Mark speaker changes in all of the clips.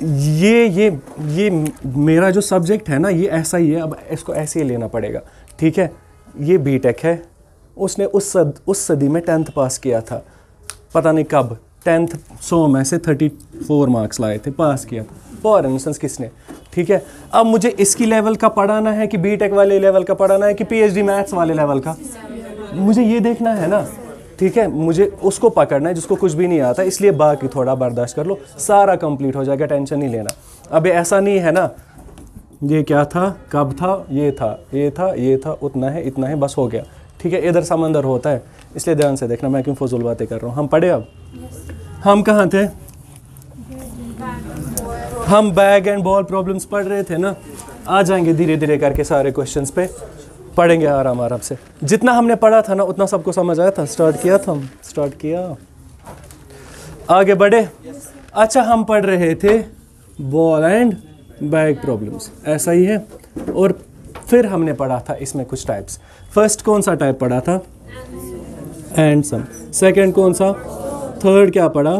Speaker 1: ये मेरा जो सब्जेक्ट है ना ये ऐसा ही है, अब इसको ऐसे ही लेना पड़ेगा, ठीक है। ये बीटेक है, उसने उस सदी में 10th पास किया था, पता नहीं कब 10th 100 में से 34 मार्क्स लाए थे, पास किया था फॉर इंस्टेंस किसने, ठीक है। अब मुझे इसकी लेवल का पढ़ाना है कि बीटेक वाले लेवल का पढ़ाना है कि पीएचडी मैथ्स वाले लेवल का, मुझे ये देखना है ना, ठीक है। मुझे उसको पकड़ना है जिसको कुछ भी नहीं आता, इसलिए बाकी थोड़ा बर्दाश्त कर लो, सारा कंप्लीट हो जाएगा, टेंशन नहीं लेना। अब ऐसा नहीं है ना, ये क्या था, कब था, ये था, ये था, ये था, उतना है, इतना है, बस हो गया, ठीक है। इधर समंदर होता है, इसलिए ध्यान से देखना, मैं क्यों फजूल बातें कर रहा हूँ। हम पढ़े, अब हम कहाँ थे, हम बैग एंड बॉल प्रॉब्लम्स पढ़ रहे थे ना। आ जाएंगे धीरे धीरे करके सारे क्वेश्चंस पे, पढ़ेंगे आराम आराम से। जितना हमने पढ़ा था ना उतना सबको समझ आया था, स्टार्ट किया, आगे बढ़े। अच्छा, हम पढ़ रहे थे बॉल एंड बैग प्रॉब्लम्स, ऐसा ही है। और फिर हमने पढ़ा था इसमें कुछ टाइप्स। फर्स्ट कौन सा टाइप पढ़ा था, एंड सम। सेकंड कौन सा, थर्ड क्या पढ़ा,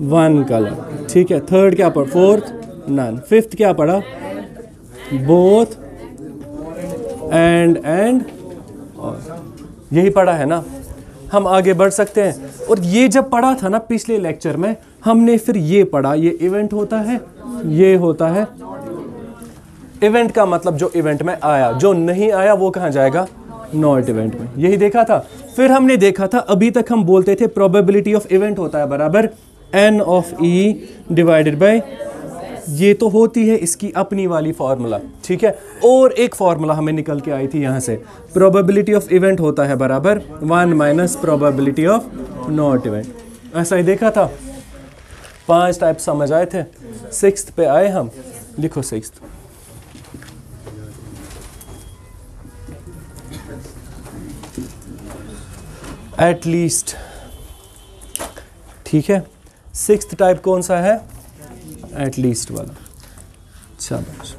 Speaker 1: वन कलर, ठीक है। थर्ड क्या पढ़ा, फोर्थ नन। फिफ्थ क्या पढ़ा, बोथ, एंड और, यही पढ़ा है ना। हम आगे बढ़ सकते हैं। और ये जब पढ़ा था ना पिछले लेक्चर में, हमने फिर ये पढ़ा, ये इवेंट होता है, ये होता है इवेंट का मतलब जो इवेंट में आया, जो नहीं आया वो कहाँ जाएगा, नॉट इवेंट में, यही देखा था। फिर हमने देखा था, अभी तक हम बोलते थे प्रोबेबिलिटी ऑफ इवेंट होता है बराबर n of e divided by, ये तो होती है इसकी अपनी वाली फार्मूला, ठीक है। और एक फार्मूला हमें निकल के आई थी यहाँ से, प्रोबेबिलिटी ऑफ इवेंट होता है बराबर 1 minus probability of not event, ऐसा ही देखा था। 5 टाइप समझ आए थे। 6th पे आए हम, लिखो 6th। एट लीस्ट, ठीक है। 6th टाइप कौन सा है, एट लीस्ट वाला। शाबाश,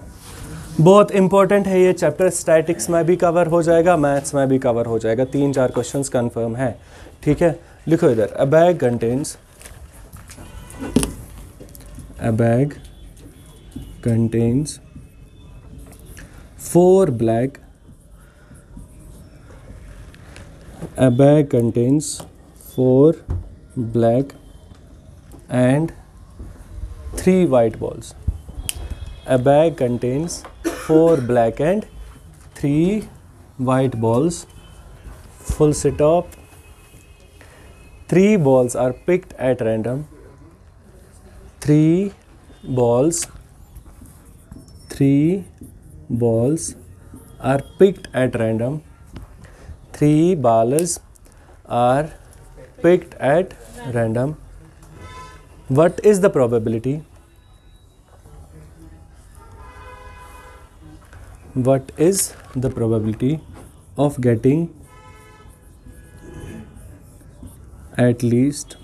Speaker 1: बहुत इंपॉर्टेंट है ये चैप्टर, स्टैटिक्स में भी कवर हो जाएगा, मैथ्स में भी कवर हो जाएगा, 3-4 क्वेश्चंस कंफर्म है, ठीक है। लिखो इधर, अ bag contains, a bag contains 4 black, a bag contains 4 black and 3 white balls. A bag contains 4 black and 3 white balls. Full stop. 3 balls are picked at random. 3 balls are picked at random. 3 balls are picked at random. What is the probability? What is the probability of getting at least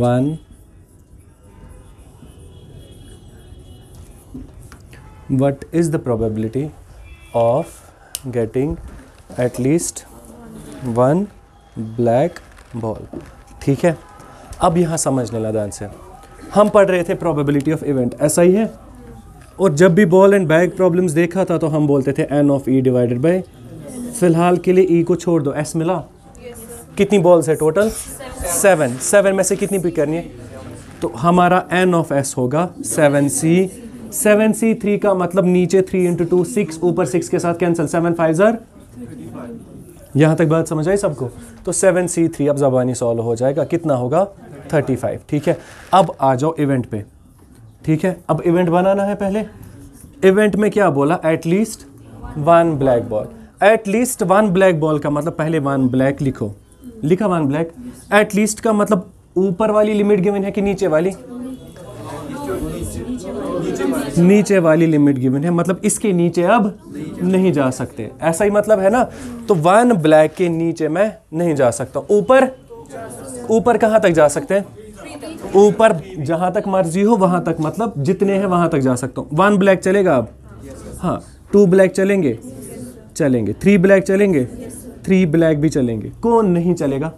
Speaker 1: one What is the probability of getting at least one black ball? ठीक है, अब यहाँ समझ लेना ध्यान से। हम पढ़ रहे थे probability of event, ऐसा ही है। और जब भी बॉल एंड बैग प्रॉब्लम्स देखा था तो हम बोलते थे n of e divided by, फिलहाल के लिए e को छोड़ दो, s मिला। कितनी बॉल्स है टोटल, 7 में से कितनी पिक करनी है, तो हमारा n ऑफ s होगा 7c 3 का मतलब नीचे 3 × 2 6, ऊपर 6 के साथ कैंसिल, 7 5 ज़र, यहाँ तक बात समझ आई सबको। तो 7c3 अब ज़बानी सॉल्व हो जाएगा, कितना होगा 35, ठीक है। अब आ जाओ इवेंट पे, ठीक है। अब इवेंट बनाना है पहले। इवेंट में क्या बोला, at least 1 black ball. At least 1 black ball का मतलब पहले 1 ब्लैक लिखो, लिखा 1 ब्लैक। एट लीस्ट का मतलब ऊपर वाली लिमिट गिवन है कि नीचे वाली, नीचे वाली लिमिट गिवन है, मतलब इसके नीचे अब नहीं जा सकते, ऐसा ही मतलब है ना। तो 1 ब्लैक के नीचे मैं नहीं जा सकता। ऊपर कहाँ तक जा सकते हैं, ऊपर जहाँ तक मर्जी हो वहाँ तक, मतलब जितने हैं वहाँ तक जा सकता हूँ। 1 ब्लैक चलेगा अब, हाँ 2 ब्लैक चलेंगे, 3 ब्लैक चलेंगे, 3 ब्लैक भी चलेंगे। कौन नहीं चलेगा,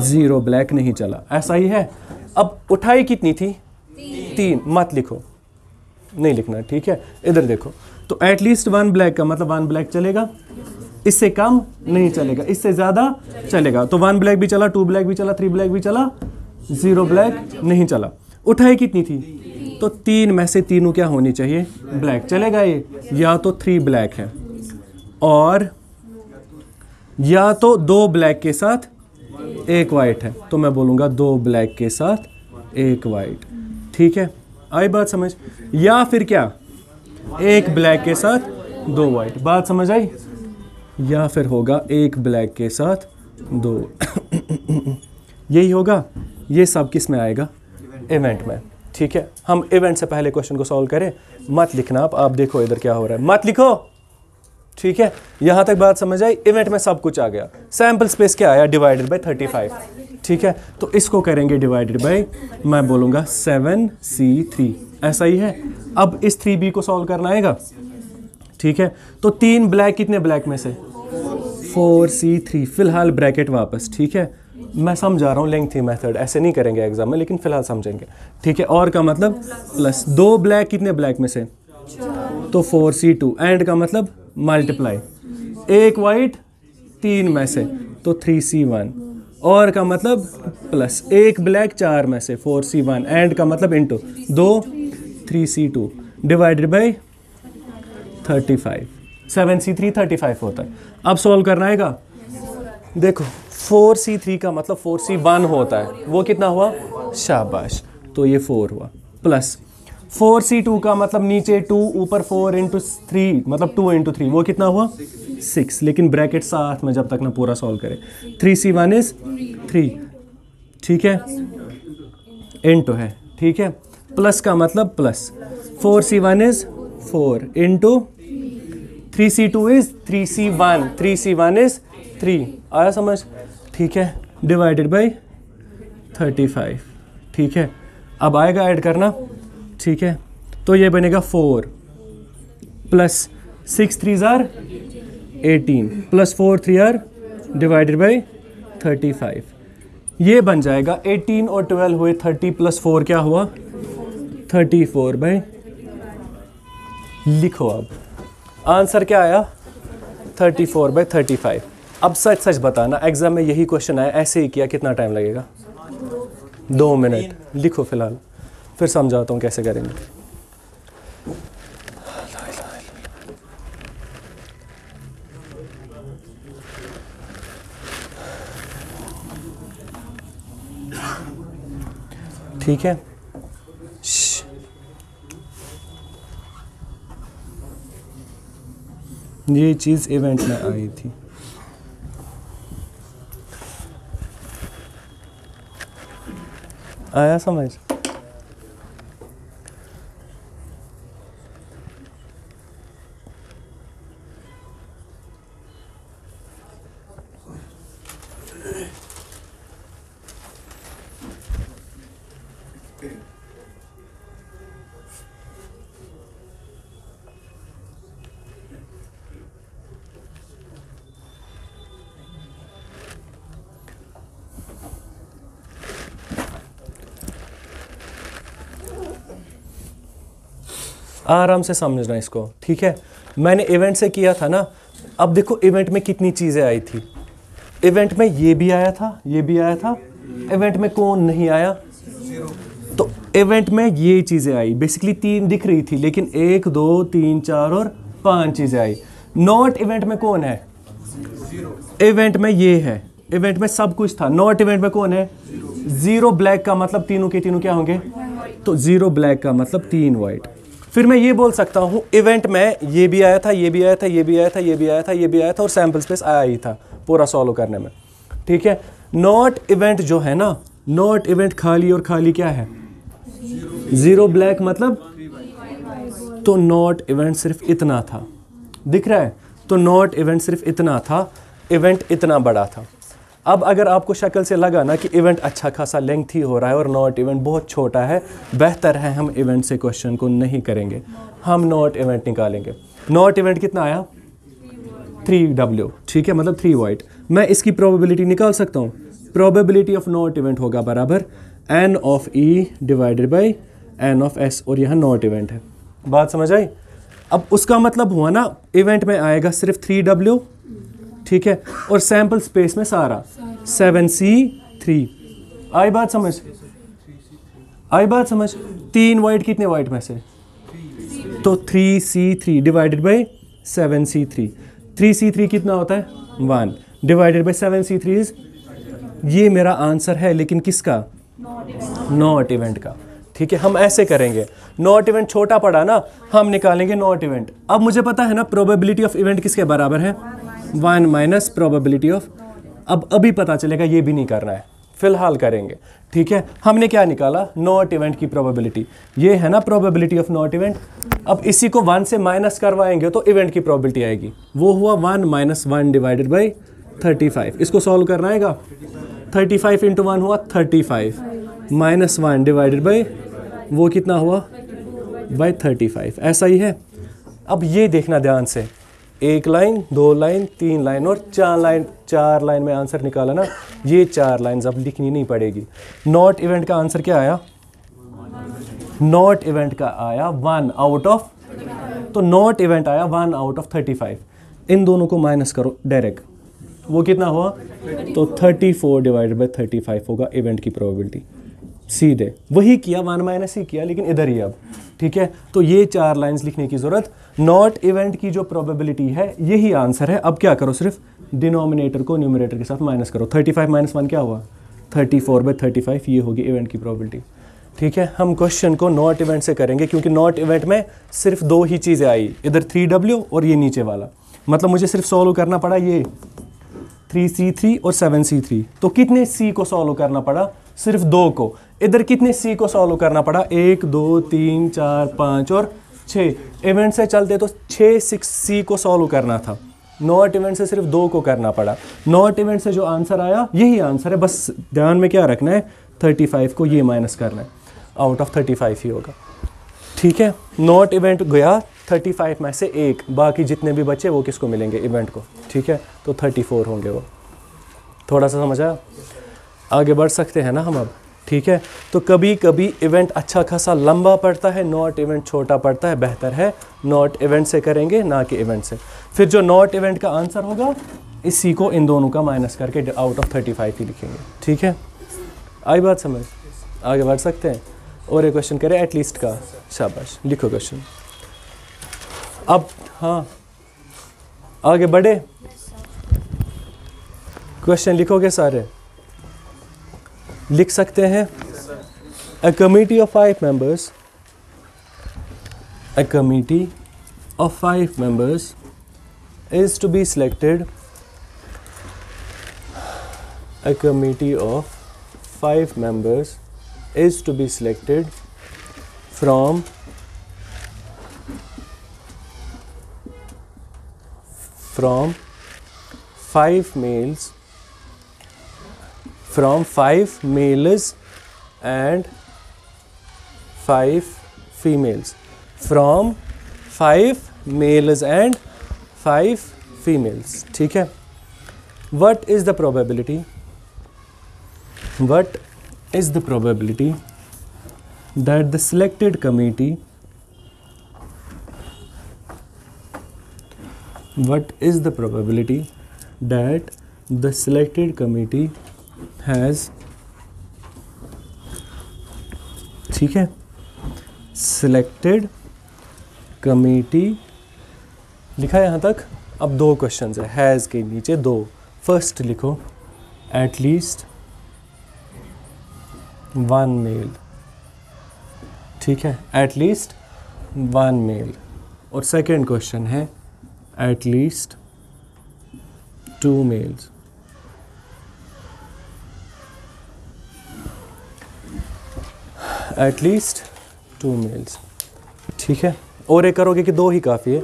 Speaker 1: 0 ब्लैक नहीं चला, ऐसा ही है। अब उठाई कितनी थी, 3 मत लिखो, नहीं लिखना, ठीक है। इधर देखो, तो एटलीस्ट 1 ब्लैक का मतलब 1 ब्लैक चलेगा, इससे कम नहीं चलेगा, इससे ज़्यादा चलेगा। तो 1 ब्लैक भी चला, 2 ब्लैक भी चला, 3 ब्लैक भी चला, 0 ब्लैक नहीं चला। उठाई कितनी थी? तो 3 में से तीनों क्या होनी चाहिए? ब्लैक। चलेगा ये? या तो 3 ब्लैक है और या तो 2 ब्लैक के साथ 1 वाइट है, तो मैं बोलूँगा 2 ब्लैक के साथ 1 वाइट, ठीक है। आई बात समझ? या फिर क्या, 1 ब्लैक के साथ 2 वाइट, बात समझ आई? या फिर होगा 1 ब्लैक के साथ 2 यही होगा। ये सब किस में आएगा? इवेंट में, ठीक है। हम इवेंट से पहले क्वेश्चन को सॉल्व करें, मत लिखना आप देखो इधर क्या हो रहा है, मत लिखो, ठीक है। यहाँ तक बात समझ आई? इवेंट में सब कुछ आ गया। सैम्पल स्पेस क्या आया? डिवाइडेड बाय 35, ठीक है। तो इसको करेंगे डिवाइडेड बाय, मैं बोलूँगा 7C3, ऐसा ही है। अब इस 3B को सॉल्व करना आएगा, ठीक है। तो 3 ब्लैक, कितने ब्लैक में से? 4C3, फिलहाल ब्रैकेट वापस, ठीक है। मैं समझा रहा हूँ लेंथी मेथड, ऐसे नहीं करेंगे एग्जाम में, लेकिन फिलहाल समझेंगे, ठीक है। और का मतलब प्लस 2 ब्लैक, कितने ब्लैक में से? तो 4C2, एंड का मतलब मल्टीप्लाई, 1 वाइट 3 में से, तो 3C1, और का मतलब प्लस 1 ब्लैक 4 में से, 4C1, एंड का मतलब into 2 3C2 divided by 35, 7C3 35 होता है। अब सॉल्व करना आएगा। देखो 4C3 का मतलब 4C1 होता है, वो कितना हुआ? शाबाश, तो ये 4 हुआ, प्लस 4C2 का मतलब नीचे 2 ऊपर 4 इंटू 3 मतलब 2 इंटू 3, वो कितना हुआ? 6, लेकिन ब्रैकेट साथ में जब तक ना पूरा सॉल्व करें। 3C1 इज 3, ठीक है, इंटू है, ठीक है। प्लस का मतलब plus 4C1 is 4 into 3C2 is 3C1, 3C1 is 3, आया समझ? ठीक है, डिवाइडेड बाय 35, ठीक है। अब आएगा ऐड करना, ठीक है। तो ये बनेगा 4 प्लस 6 3 जार 18 प्लस 4 3 आर डिवाइडेड बाय 35, ये बन जाएगा 18 और 12 हुए 30 प्लस 4 क्या हुआ? 34 बाय, लिखो अब आंसर क्या आया? 34 बाय 35। अब सच सच बताना, एग्जाम में यही क्वेश्चन आया, ऐसे ही किया, कितना टाइम लगेगा? 2 मिनट। लिखो फिलहाल, फिर समझाता हूँ कैसे करेंगे। ठीक है, ये चीज़ इवेंट में आई थी। आया समझ? आराम से समझना इसको, ठीक है। मैंने इवेंट से किया था ना। अब देखो इवेंट में कितनी चीज़ें आई थी। इवेंट में ये भी आया था, ये भी आया था। इवेंट में कौन नहीं आया? तो इवेंट में ये चीज़ें आई, बेसिकली 3 दिख रही थी, लेकिन 1 2 3 4 और 5 चीज़ें आई। नॉट इवेंट में कौन है? इवेंट में ये है, इवेंट में सब कुछ था। नॉट इवेंट में कौन है? 0 ब्लैक का मतलब तीनों के तीनों क्या होंगे? तो 0 ब्लैक का मतलब 3 वाइट। फिर मैं ये बोल सकता हूँ इवेंट में ये भी आया था, ये भी आया था, ये भी आया था, ये भी आया था, ये भी आया था, और सैम्पल स्पेस आया ही था पूरा सॉल्व करने में, ठीक है। नॉट इवेंट जो है ना, नॉट इवेंट खाली और खाली क्या है? 0 ब्लैक मतलब, तो नॉट इवेंट सिर्फ इतना था, दिख रहा है? तो नॉट इवेंट सिर्फ इतना था, इवेंट इतना बड़ा था। अब अगर आपको शक्ल से लगा ना कि इवेंट अच्छा खासा लेंथी हो रहा है और नॉट इवेंट बहुत छोटा है, बेहतर है हम इवेंट से क्वेश्चन को नहीं करेंगे, हम नॉट इवेंट निकालेंगे। नॉट इवेंट कितना आया? 3W, ठीक है, मतलब 3 वाइट। मैं इसकी प्रोबेबिलिटी निकाल सकता हूँ। प्रोबेबिलिटी ऑफ नॉट इवेंट होगा बराबर N of E divided by N of S, और यहाँ नॉट इवेंट है। बात समझ आई? अब उसका मतलब हुआ ना, इवेंट में आएगा सिर्फ 3W, ठीक है, और सैम्पल स्पेस में सारा 7C3। आई बात समझ? आई बात समझ? 3 वाइट कितने वाइट में से? तो 3C3 divided by 7C3। 3C3 कितना होता है? 1 डिवाइडेड बाई 7C3 इज, ये मेरा आंसर है, लेकिन किसका? नॉट इवेंट का। ठीक है, हम ऐसे करेंगे, नॉट इवेंट छोटा पड़ा ना, हम निकालेंगे नॉट इवेंट। अब मुझे पता है ना प्रोबेबिलिटी ऑफ इवेंट किसके बराबर है? 1 माइनस प्रोबेबिलिटी ऑफ। अब अभी पता चलेगा, ये भी नहीं करना है, फिलहाल करेंगे। ठीक है, हमने क्या निकाला? नॉट इवेंट की प्रोबेबिलिटी। ये है ना प्रोबेबिलिटी ऑफ नॉट इवेंट। अब इसी को 1 से माइनस करवाएंगे तो इवेंट की प्रोबेबिलिटी आएगी, वो हुआ 1 माइनस 1 डिवाइडेड बाई 35। इसको सॉल्व करना आएगा। 35 इंटू 1 हुआ 35 माइनस 1 डिवाइडेड बाई, वो कितना हुआ? बाई 35। ऐसा ही है। अब ये देखना ध्यान से, 1 लाइन, 2 लाइन, 3 लाइन और 4 लाइन। 4 लाइन में आंसर निकाला ना, ये 4 लाइन्स अब लिखनी नहीं पड़ेगी। नॉट इवेंट का आंसर क्या आया? नॉट इवेंट का आया 1 आउट ऑफ, तो नॉट इवेंट आया 1 आउट ऑफ 35। इन दोनों को माइनस करो डायरेक्ट, वो कितना हुआ? तो 34 डिवाइडेड बाई 35 होगा इवेंट की प्रोबेबिलिटी। सीधे वही किया, 1 माइनस ही किया, लेकिन इधर ही अब। ठीक है, तो ये 4 लाइंस लिखने की ज़रूरत। नॉट इवेंट की जो प्रोबेबिलिटी है यही आंसर है। अब क्या करो, सिर्फ डिनोमिनेटर को न्यूमरेटर के साथ माइनस करो। 35 माइनस 1 क्या हुआ? 34 बाई 35, ये होगी इवेंट की प्रोबेबिलिटी। ठीक है, हम क्वेश्चन को नॉट इवेंट से करेंगे, क्योंकि नॉट इवेंट में सिर्फ 2 ही चीज़ें आई, इधर 3W और ये नीचे वाला। मतलब मुझे सिर्फ सॉल्व करना पड़ा ये 3C3 और 7C3। तो कितने C को सॉल्व करना पड़ा? सिर्फ 2 को। इधर कितने C को सॉल्व करना पड़ा? 1 2 3 4 5 और 6। इवेंट से चलते तो 6 C को सॉल्व करना था, नॉट इवेंट से सिर्फ 2 को करना पड़ा। नॉट इवेंट से जो आंसर आया यही आंसर है, बस ध्यान में क्या रखना है? 35 को ये माइनस करना है, आउट ऑफ 35 ही होगा। ठीक है, नॉट इवेंट गया 35 में से 1, बाकी जितने भी बचे वो किसको मिलेंगे? इवेंट को। ठीक है, तो 34 होंगे वो। थोड़ा सा समझ आया? आगे बढ़ सकते हैं ना हम अब। ठीक है, तो कभी कभी इवेंट अच्छा खासा लंबा पड़ता है, नॉट इवेंट छोटा पड़ता है। बेहतर है नॉट इवेंट से करेंगे, ना कि इवेंट से। फिर जो नॉट इवेंट का आंसर होगा, इसी को इन दोनों का माइनस करके आउट ऑफ 35 ही लिखेंगे। ठीक है, आई बात समझ? आगे बढ़ सकते हैं। और एक क्वेश्चन करें एटलीस्ट का। शाबाश, लिखो क्वेश्चन। अब हाँ, आगे बढ़े। क्वेश्चन लिखोगे सारे? लिख सकते हैं। A committee of 5 members, a committee of 5 members is to be selected. A committee of 5 members is to be selected from 5 males, from 5 males and 5 females. From 5 males and 5 females. ठीक है, what is the probability? What is the probability that the selected committee, what is the probability that the selected committee has, ठीक है, selected committee लिखा है यहाँ तक। अब 2 questions है, हैज़ के नीचे 2। फर्स्ट लिखो at least 1 male, ठीक है, at least 1 male। और सेकेंड क्वेश्चन है at least 2 males। at least 2 males, ठीक है। और एक करोगे कि 2 ही काफ़ी है?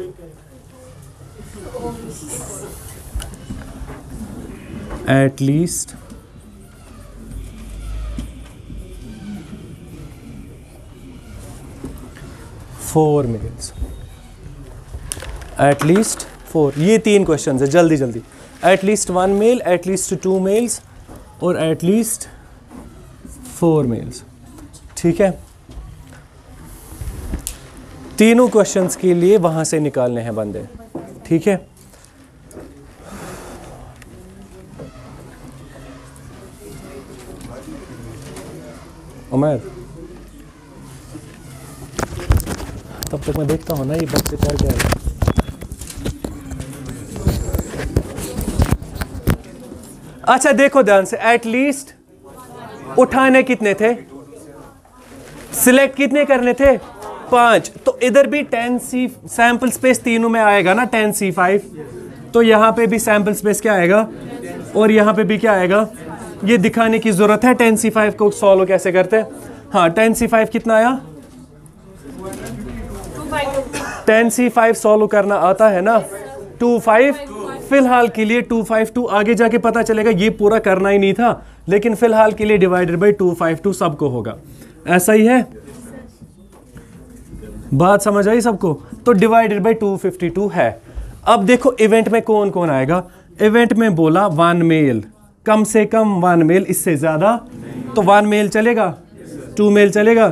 Speaker 1: at least 4 males, at least 4। ये 3 क्वेश्चन है, जल्दी जल्दी। at least 1 male, at least 2 males और at least 4 males। ठीक है, तीनों क्वेश्चंस के लिए वहां से निकालने हैं बंदे, ठीक है। उमर, तब तक मैं देखता हूँ ना ये बच्चे कर क्या है। अच्छा देखो ध्यान से, एटलीस्ट उठाने कितने थे, सिलेक्ट कितने करने थे, 5। तो इधर भी 10C सैंपल स्पेस तीनों में आएगा ना, 10C5। तो यहाँ पे भी सैंपल स्पेस क्या आएगा और यहाँ पे भी क्या आएगा, ये दिखाने की जरूरत है 10C5 को सॉल्व कैसे करते हैं। हाँ 10C5 कितना आया, 10C5 सॉल्व करना आता है ना 25। फिलहाल के लिए 252, आगे जाके पता चलेगा ये पूरा करना ही नहीं था, लेकिन फिलहाल के लिए डिवाइडेड बाई 252 सबको होगा, ऐसा ही है। बात समझ आई सबको? तो डिवाइडेड बाई 252 है। अब देखो इवेंट में कौन कौन आएगा। इवेंट में बोला 1 मेल, कम से कम 1 मेल, इससे ज्यादा तो 1 मेल चलेगा, 2 मेल चलेगा,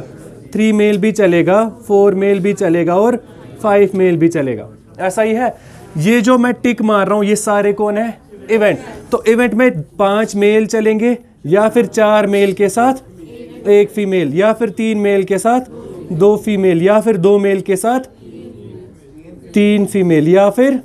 Speaker 1: 3 मेल भी चलेगा, 4 मेल भी चलेगा और 5 मेल भी चलेगा, ऐसा ही है। ये जो मैं टिक मार रहा हूं ये सारे कौन है, इवेंट। तो इवेंट में 5 मेल चलेंगे, या फिर 4 मेल के साथ 1 फीमेल, या फिर 3 मेल के साथ 2 फीमेल, या फिर 2 मेल के साथ 3 फीमेल, या फिर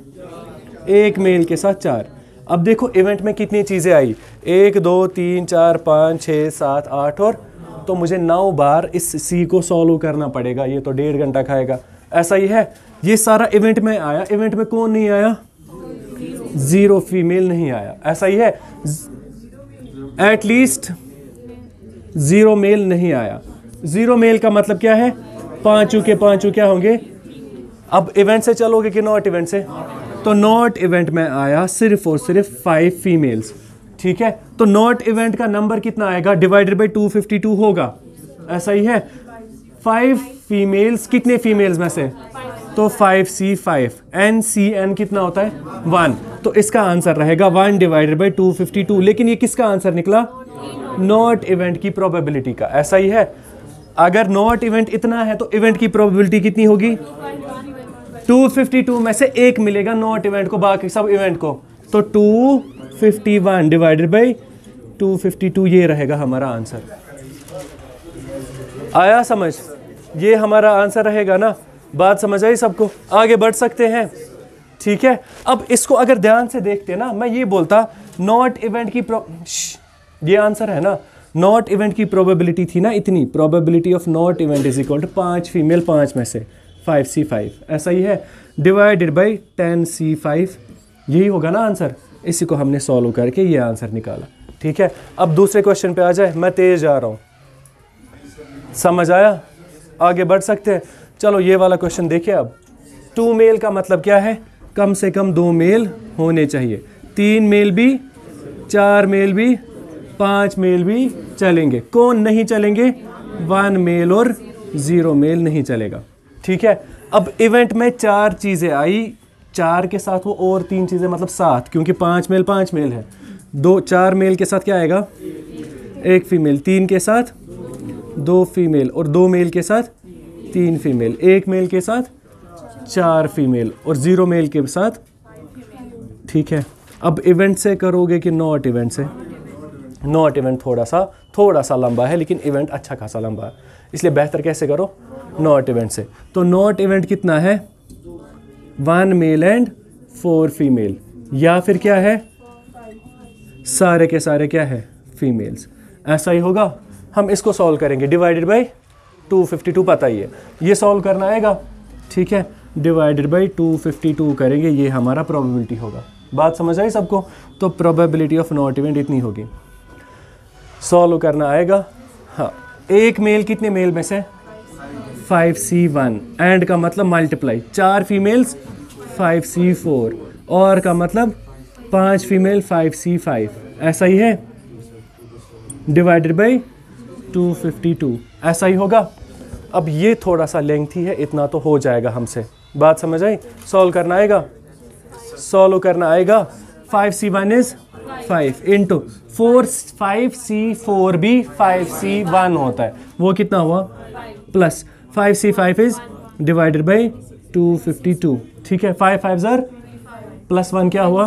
Speaker 1: 1 मेल के साथ 4। अब देखो इवेंट में कितनी चीजें आई, 1 2 3 4 5 6 7 8 और, तो मुझे 9 बार इस सी को सॉल्व करना पड़ेगा, ये तो 1.5 घंटा खाएगा, ऐसा ही है। ये सारा इवेंट में आया, इवेंट में कौन नहीं आया, 0 फीमेल नहीं आया, ऐसा ही है। एटलीस्ट 0 मेल नहीं आया। 0 मेल का मतलब क्या है, 5 के 5 क्या होंगे। अब इवेंट से चलोगे कि नॉट इवेंट से, तो नॉट इवेंट में आया सिर्फ और सिर्फ 5 फीमेल्स, ठीक है। तो नॉट इवेंट का नंबर कितना आएगा, डिवाइडेड बाई 252 होगा, ऐसा ही है। 5 फीमेल्स, कितने फीमेल्स में से, तो 5C5, NCN कितना होता है 1, तो इसका आंसर रहेगा 1 डिवाइडेड बाई 252। लेकिन ये किसका आंसर निकला, नॉट इवेंट की प्रोबेबिलिटी का, ऐसा ही है। अगर नॉट इवेंट इतना है तो इवेंट की प्रोबेबिलिटी कितनी होगी, 252 में से 1 मिलेगा नॉट इवेंट को, बाकी सब इवेंट को, तो 251 डिवाइडेड बाई 252 ये रहेगा हमारा आंसर। आया समझ, ये हमारा आंसर रहेगा ना। बात समझ आई सबको, आगे बढ़ सकते हैं, ठीक है। अब इसको अगर ध्यान से देखते ना, मैं ये बोलता नॉट इवेंट की ये आंसर है ना, नॉट इवेंट की प्रोबेबिलिटी थी ना इतनी, probability of not event is equal to 5 female 5 में से 5C5, ऐसा ही है, डिवाइडेड बाई 10C5, यही होगा ना आंसर। इसी को हमने सॉल्व करके ये आंसर निकाला, ठीक है। अब दूसरे क्वेश्चन पे आ जाए, मैं तेज जा रहा हूँ, समझ आया, आगे बढ़ सकते हैं। चलो ये वाला क्वेश्चन देखिए। अब 2 मेल का मतलब क्या है, कम से कम 2 मेल होने चाहिए, 3 मेल भी, 4 मेल भी, 5 मेल भी चलेंगे। कौन नहीं चलेंगे, 1 मेल और 0 मेल नहीं चलेगा, ठीक है। अब इवेंट में 4 चीज़ें आई, 4 के साथ वो और 3 चीज़ें, मतलब 7, क्योंकि 5 मेल है। 4 मेल के साथ क्या आएगा, 1 फीमेल, 3 के साथ 2 फीमेल और 2 मेल के साथ 3 फीमेल, 1 मेल के साथ 4 फीमेल और 0 मेल के साथ, ठीक है। अब इवेंट से करोगे कि नॉट इवेंट से, नॉट इवेंट थोड़ा सा लंबा है, लेकिन इवेंट अच्छा खासा लंबा है, इसलिए बेहतर कैसे करो, नॉट इवेंट से। तो नॉट इवेंट कितना है, 1 मेल एंड 4 फीमेल, या फिर क्या है, सारे के सारे क्या है, फीमेल्स, ऐसा ही होगा। हम इसको सॉल्व करेंगे, डिवाइडेड बाई 252 पता ही है, ये सॉल्व करना आएगा, ठीक है। डिवाइडेड बाई 252 करेंगे, ये हमारा प्रोबेबिलिटी होगा। बात समझ आई सबको? तो प्रोबेबिलिटी ऑफ नॉट इवेंट इतनी होगी, सॉल्व करना आएगा। हाँ, 1 मेल कितने मेल में से, 5C1, एंड का मतलब मल्टीप्लाई, 4 फीमेल्स 5C4, और का मतलब 5 फीमेल 5C5, ऐसा ही है, डिवाइडेड बाई 252, ऐसा ही होगा। अब ये थोड़ा सा लेंथी है, इतना तो हो जाएगा हमसे। बात समझ आई? सॉल्व करना आएगा, सॉल्व करना आएगा। 5C1 इज 5 इंटू 5C4 भी 5C1 होता है, वो कितना हुआ, plus 5C5 is divided by 252, ठीक है। 5 5 ज़र +1 क्या हुआ,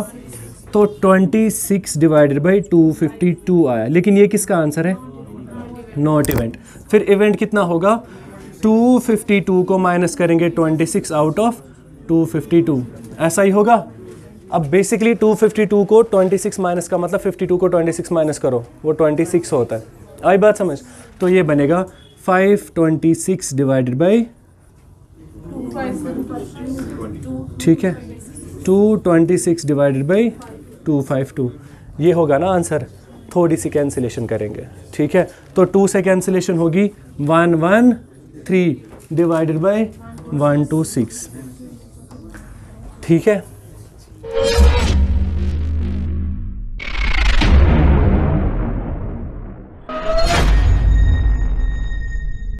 Speaker 1: तो 26 डिवाइडेड बाई 252 आया। लेकिन ये किसका आंसर है, नॉट इवेंट। फिर इवेंट कितना होगा, 252 को माइनस करेंगे 26 आउट ऑफ 252, ऐसा ही होगा। अब बेसिकली 252 को 26 माइनस का मतलब 52 को 26 माइनस करो, वो 26 होता है। आई बात समझ, तो ये बनेगा 526 डिवाइडेड बाई, ठीक है, 226 डिवाइडेड बाई 252, ये होगा ना आंसर। थोड़ी सी कैंसिलेशन करेंगे, ठीक है। तो 2 से कैंसिलेशन होगी 113 डिवाइडेड बाई 126, ठीक है।